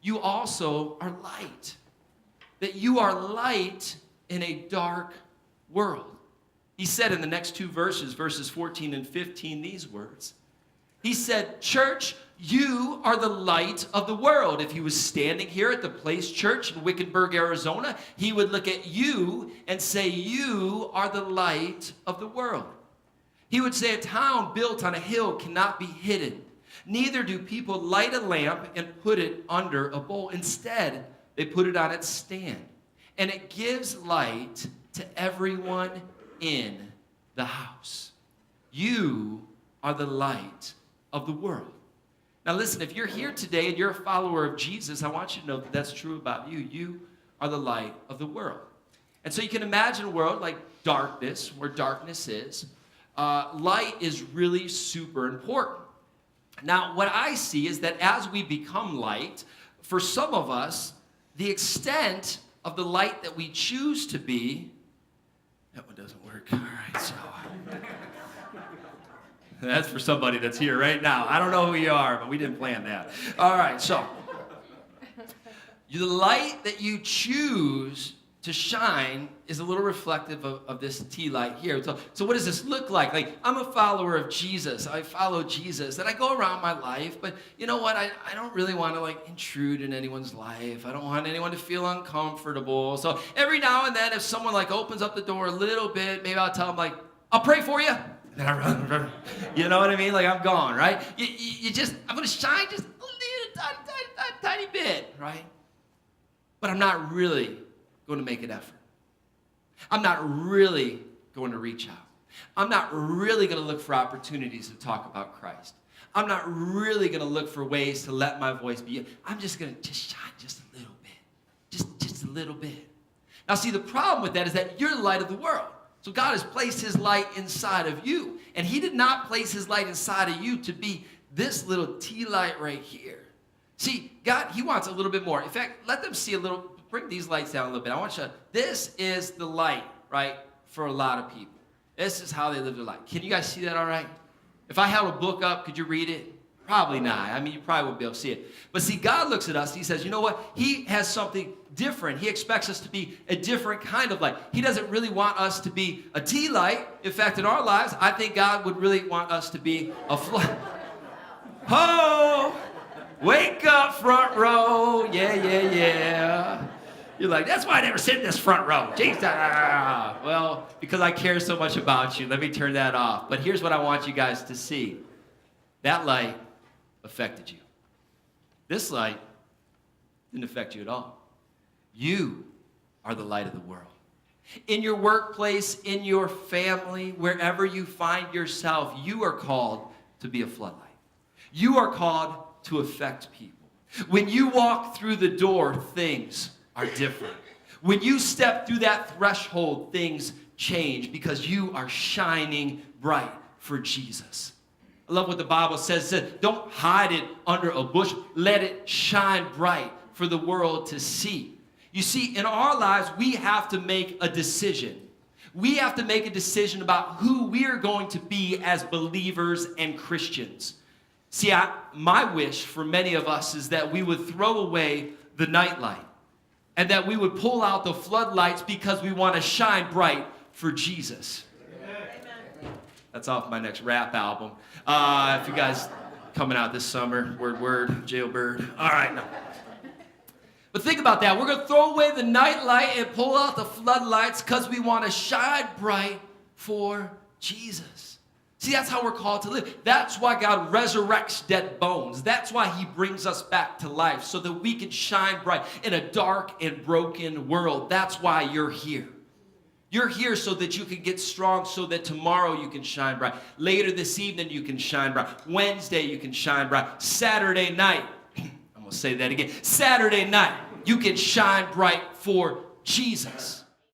you also are light. That you are light in a dark world. He said in the next two verses, verses 14 and 15, these words. He said, church, you are the light of the world. If he was standing here at the Place Church in Wickenburg, Arizona, he would look at you and say, you are the light of the world. He would say, a town built on a hill cannot be hidden. Neither do people light a lamp and put it under a bowl. Instead, they put it on its stand. And it gives light to everyone in the house. You are the light of the world. Now listen, if you're here today and you're a follower of Jesus, I want you to know that that's true about you. You are the light of the world. And so you can imagine a world like darkness, where darkness is. Light is really super important. Now, what I see is that as we become light, for some of us, the extent of the light that we choose to be, that one doesn't work. All right, so that's for somebody that's here right now. I don't know who you are, but we didn't plan that. All right, so the light that you choose to shine is a little reflective of this tea light here. So what does this look like? Like, I'm a follower of Jesus. I follow Jesus, and I go around my life, but you know what? I don't really want to, like, intrude in anyone's life. I don't want anyone to feel uncomfortable. So every now and then, if someone, like, opens up the door a little bit, maybe I'll tell them, like, I'll pray for you. And then I run. You know what I mean? Like, I'm gone, right? I'm going to shine just a little tiny bit, right? But I'm not really going to make an effort. I'm not really going to reach out. I'm not really going to look for opportunities to talk about Christ. I'm not really going to look for ways to let my voice be. I'm just going to just shine just a little bit. Just a little bit. Now see, the problem with that is that you're the light of the world. So God has placed his light inside of you. And he did not place his light inside of you to be this little tea light right here. See, God, he wants a little bit more. In fact, let them see a little. Bring these lights down a little bit. I want you to, this is the light, right, for a lot of people. This is how they live their life. Can you guys see that all right? If I held a book up, could you read it? Probably not. I mean, you probably wouldn't be able to see it. But see, God looks at us, and he says, you know what? He has something different. He expects us to be a different kind of light. He doesn't really want us to be a tea light. In fact, in our lives, I think God would really want us to be a flood. Ho! Wake up, front row. Yeah. You're like, that's why I never sit in this front row. Jesus. Well, because I care so much about you, let me turn that off. But here's what I want you guys to see. That light affected you. This light didn't affect you at all. You are the light of the world. In your workplace, in your family, wherever you find yourself, you are called to be a floodlight. You are called to affect people. When you walk through the door, things are different. When you step through that threshold, things change because you are shining bright for Jesus. I love what the Bible says. Don't hide it under a bush. Let it shine bright for the world to see. You see, in our lives, we have to make a decision. We have to make a decision about who we are going to be as believers and Christians. See, my wish for many of us is that we would throw away the nightlight and that we would pull out the floodlights because we want to shine bright for Jesus. Amen. That's off my next rap album. If you guys coming out this summer, word, jailbird. All right, no. But think about that. We're going to throw away the nightlight and pull out the floodlights because we want to shine bright for Jesus. See, that's how we're called to live. That's why God resurrects dead bones. That's why he brings us back to life so that we can shine bright in a dark and broken world. That's why you're here. You're here so that you can get strong, so that tomorrow you can shine bright. Later this evening you can shine bright. Wednesday you can shine bright. Saturday night, I'm going to say that again. Saturday night, you can shine bright for Jesus.